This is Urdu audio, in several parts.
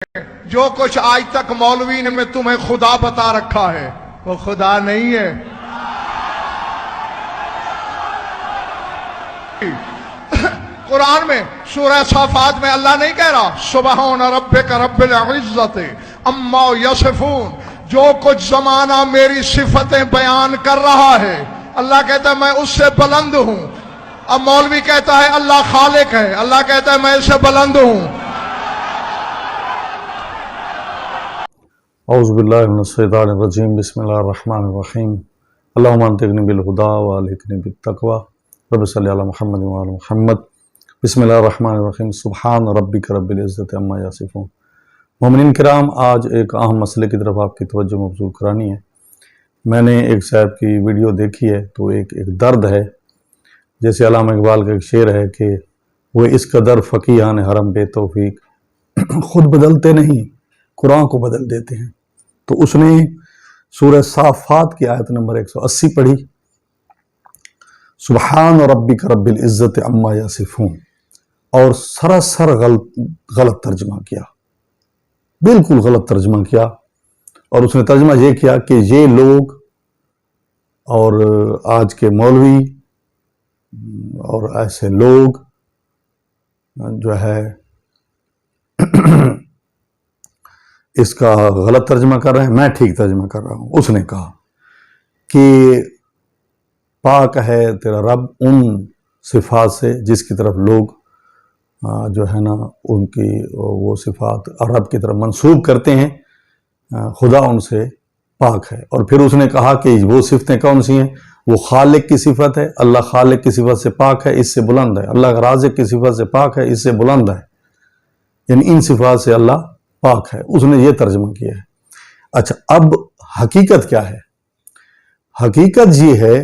جو کچھ آج تک مولوی نے میں تمہیں خدا بتا رکھا ہے وہ خدا نہیں ہے. قرآن میں سورہ صافات میں اللہ نہیں کہہ رہا سبحان ربک رب العزت اما یصفون، جو کچھ زمانہ میری صفتیں بیان کر رہا ہے اللہ کہتا ہے میں اس سے بلند ہوں. اب مولوی کہتا ہے اللہ خالق ہے، اللہ کہتا ہے میں اس سے بلند ہوں. اعوذ باللہ من الشیطان الرجیم، بسم اللہ الرحمن الرحیم. اللہم انطقنی بالہدی والحقنی بالتقوی، رب صلی علی محمد وعلی محمد. بسم اللہ الرحمن الرحیم. سبحان ربک رب العزت عما یصفون. مومنین کرام، آج ایک اہم مسئلے کی طرف آپ کی توجہ مبذول کرانی ہے. میں نے ایک صاحب کی ویڈیو دیکھی ہے تو ایک درد ہے. جیسے علامہ اقبال کا ایک شعر ہے کہ وہ اس قدر فقیہان حرم بے توفیق خود بدلتے نہیں قرآن کو بدل دیتے ہیں. تو اس نے سورہ صافات کی آیت نمبر 180 پڑھی، سبحان ربک رب العزت عما یصفون، اور سراسر غلط ترجمہ کیا، بالکل غلط ترجمہ کیا. اور اس نے ترجمہ یہ کیا کہ یہ لوگ اور آج کے مولوی اور ایسے لوگ جو ہے اس کا غلط ترجمہ کر رہے ہیں، میں ٹھیک ترجمہ کر رہا ہوں. اس نے کہا کہ پاک ہے تیرا رب ان صفات سے جس کی طرف لوگ جو ہے نا ان کی وہ صفات رب کی طرف منسوب کرتے ہیں، خدا ان سے پاک ہے. اور پھر اس نے کہا کہ وہ صفتیں کون سی ہیں؟ وہ خالق کی صفت ہے، اللہ خالق کی صفت سے پاک ہے، اس سے بلند ہے. اللہ رازق کی صفت سے پاک ہے، اس سے بلند ہے. یعنی ان صفات سے اللہ پاک ہے. اس نے یہ ترجمہ کیا ہے. اچھا، اب حقیقت کیا ہے؟ حقیقت یہ ہے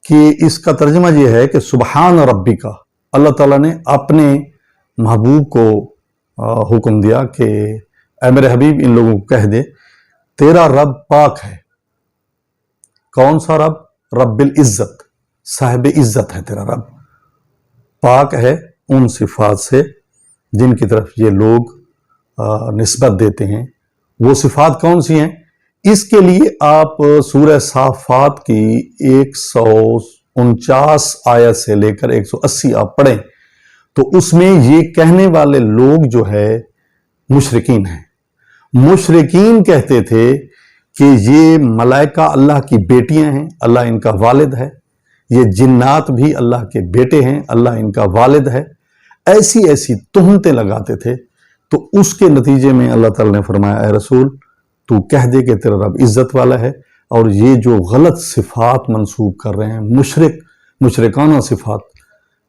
کہ اس کا ترجمہ یہ ہے کہ سبحان ربی کا، اللہ تعالیٰ نے اپنے محبوب کو حکم دیا کہ اے میرے حبیب ان لوگوں کو کہہ دے تیرا رب پاک ہے. کون سا رب؟ رب العزت، صاحب عزت ہے تیرا رب، پاک ہے ان صفات سے جن کی طرف یہ لوگ نسبت دیتے ہیں. وہ صفات کون سی ہیں؟ اس کے لیے آپ سورہ صافات کی 149 آیت سے لے کر 180 آپ پڑھیں تو اس میں یہ کہنے والے لوگ جو ہے مشرکین ہیں. مشرکین کہتے تھے کہ یہ ملائکہ اللہ کی بیٹیاں ہیں، اللہ ان کا والد ہے. یہ جنات بھی اللہ کے بیٹے ہیں، اللہ ان کا والد ہے. ایسی ایسی تہمتیں لگاتے تھے. تو اس کے نتیجے میں اللہ تعالیٰ نے فرمایا اے رسول تو کہہ دے کہ تیرا رب عزت والا ہے. اور یہ جو غلط صفات منسوب کر رہے ہیں، مشرکانہ صفات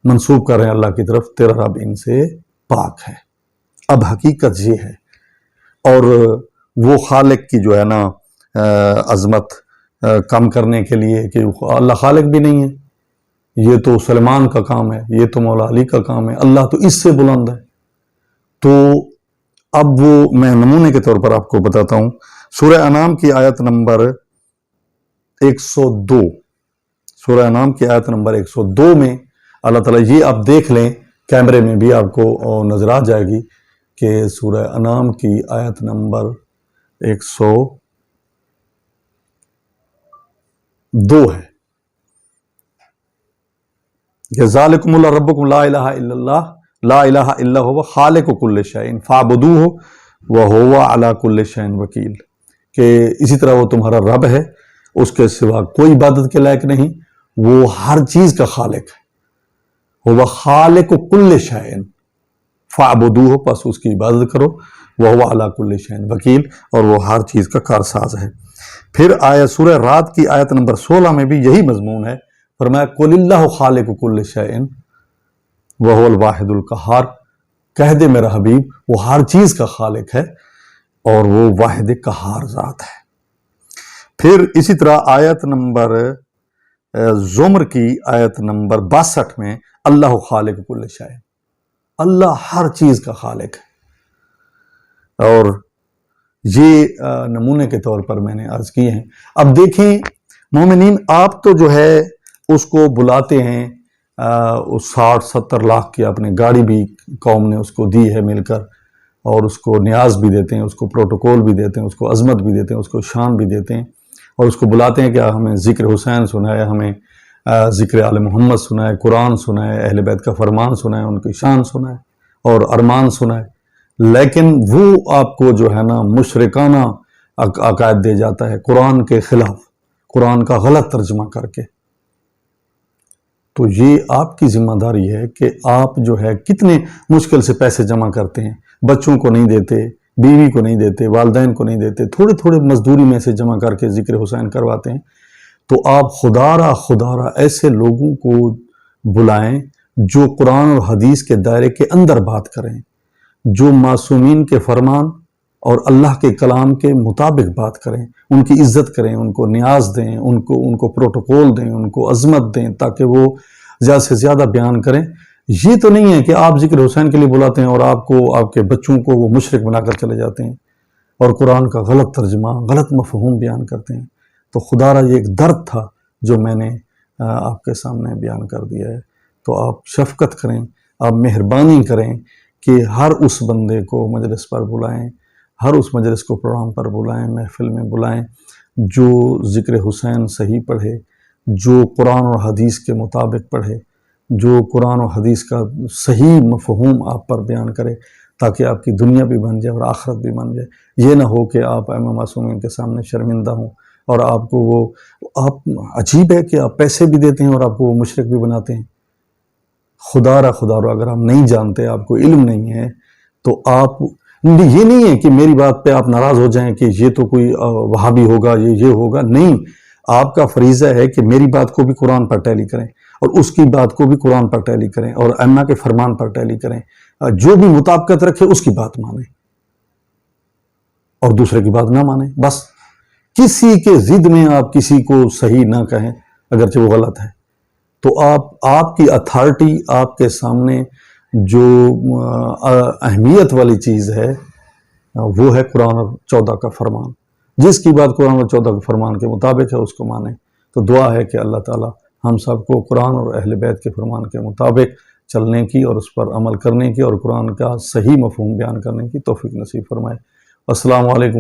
منسوب کر رہے ہیں اللہ کی طرف، تیرا رب ان سے پاک ہے. اب حقیقت یہ ہے، اور وہ خالق کی جو ہے نا عظمت کم کرنے کے لیے کہ اللہ خالق بھی نہیں ہے، یہ تو سلیمان کا کام ہے، یہ تو مولا علی کا کام ہے، اللہ تو اس سے بلند ہے. تو اب وہ میں نمونے کے طور پر آپ کو بتاتا ہوں. سورہ انعام کی آیت نمبر 102، سورہ انعام کی آیت نمبر 102 میں اللہ تعالیٰ، یہ آپ دیکھ لیں کیمرے میں بھی آپ کو نظر آ جائے گی کہ سورہ انعام کی آیت نمبر 102 ہے کہ ذالکم اللہ ربکم لا الہ الا اللہ لا الہ الا هو خالق کل شیء فاعبدوہ وہو علی کل شیء وکیل. کہ اسی طرح وہ تمہارا رب ہے، اس کے سوا کوئی عبادت کے لائق نہیں، وہ ہر چیز کا خالق ہے. وہ خالق کل شیء فاعبدوہ، پس اس کی عبادت کرو، وہو علی کل شیء وکیل، اور وہ ہر چیز کا کارساز ہے. پھر سورہ رات کی آیت نمبر 16 میں بھی یہی مضمون ہے. فرمایا قل اللہ خالق کل شیء وہو الواحد القہار، کہہ دے میرا حبیب وہ ہر چیز کا خالق ہے اور وہ واحد قہار ذات ہے. پھر اسی طرح آیت نمبر زمر کی آیت نمبر 62 میں اللہ خالق کل شیء، اللہ ہر چیز کا خالق ہے. اور یہ نمونے کے طور پر میں نے عرض کیے ہیں. اب دیکھیں مومنین، آپ تو جو ہے اس کو بلاتے ہیں، 60-70 لاکھ کی اپنی گاڑی بھی قوم نے اس کو دی ہے مل کر، اور اس کو نیاز بھی دیتے ہیں، اس کو پروٹوکول بھی دیتے ہیں، اس کو عظمت بھی دیتے ہیں، اس کو شان بھی دیتے ہیں، اور اس کو بلاتے ہیں کہ ہمیں ذکر حسین سنائے، ہمیں ذکر آل محمد سنائے، قرآن سنائے، اہل بیت کا فرمان سنائے، ان کی شان سنائے اور ارمان سنائے۔ لیکن وہ آپ کو جو ہے نا مشرکانہ عقائد دے جاتا ہے قرآن کے خلاف، قرآن کا غلط ترجمہ کر کے۔ تو یہ آپ کی ذمہ داری ہے کہ آپ جو ہے کتنے مشکل سے پیسے جمع کرتے ہیں، بچوں کو نہیں دیتے، بیوی کو نہیں دیتے، والدین کو نہیں دیتے، تھوڑے تھوڑے مزدوری میں سے جمع کر کے ذکر حسین کرواتے ہیں۔ تو آپ خدا را ایسے لوگوں کو بلائیں جو قرآن اور حدیث کے دائرے کے اندر بات کریں، جو معصومین کے فرمان اور اللہ کے کلام کے مطابق بات کریں، ان کی عزت کریں، ان کو نیاز دیں، ان کو پروٹوکول دیں، ان کو عظمت دیں تاکہ وہ زیادہ سے زیادہ بیان کریں۔ یہ تو نہیں ہے کہ آپ ذکر حسین کے لیے بلاتے ہیں اور آپ کو، آپ کے بچوں کو وہ مشرک بنا کر چلے جاتے ہیں اور قرآن کا غلط ترجمہ، غلط مفہوم بیان کرتے ہیں۔ تو خدا را یہ ایک درد تھا جو میں نے آپ کے سامنے بیان کر دیا ہے۔ تو آپ شفقت کریں، آپ مہربانی کریں کہ ہر اس بندے کو مجلس پر بلائیں، ہر اس مجلس کو پروگرام پر بلائیں، محفل میں بلائیں جو ذکر حسین صحیح پڑھے، جو قرآن اور حدیث کے مطابق پڑھے، جو قرآن اور حدیث کا صحیح مفہوم آپ پر بیان کرے، تاکہ آپ کی دنیا بھی بن جائے اور آخرت بھی بن جائے۔ یہ نہ ہو کہ آپ ائمہ معصومین کے سامنے شرمندہ ہوں اور آپ کو وہ، آپ عجیب ہے کہ آپ پیسے بھی دیتے ہیں اور آپ کو وہ مشرک بھی بناتے ہیں۔ خدا را اگر آپ نہیں جانتے، آپ کو علم نہیں ہے، تو آپ، یہ نہیں ہے کہ میری بات پہ آپ ناراض ہو جائیں کہ یہ تو کوئی وہابی ہوگا، یہ ہوگا، نہیں۔ آپ کا فریضہ ہے کہ میری بات کو بھی قرآن پر ٹیلی کریں اور اس کی بات کو بھی قرآن پر ٹیلی کریں اور ائمہ کے فرمان پر ٹیلی کریں، جو بھی مطابقت رکھے اس کی بات مانیں اور دوسرے کی بات نہ مانیں۔ بس کسی کے ضد میں آپ کسی کو صحیح نہ کہیں اگرچہ وہ غلط ہے۔ تو آپ کی اتھارٹی، آپ کے سامنے جو اہمیت والی چیز ہے وہ ہے قرآن اور 14 کا فرمان۔ جس کی بات قرآن اور 14 کے فرمان کے مطابق ہے اس کو مانیں۔ تو دعا ہے کہ اللہ تعالی ہم سب کو قرآن اور اہل بیت کے فرمان کے مطابق چلنے کی اور اس پر عمل کرنے کی اور قرآن کا صحیح مفہوم بیان کرنے کی توفیق نصیب فرمائے۔ السلام علیکم۔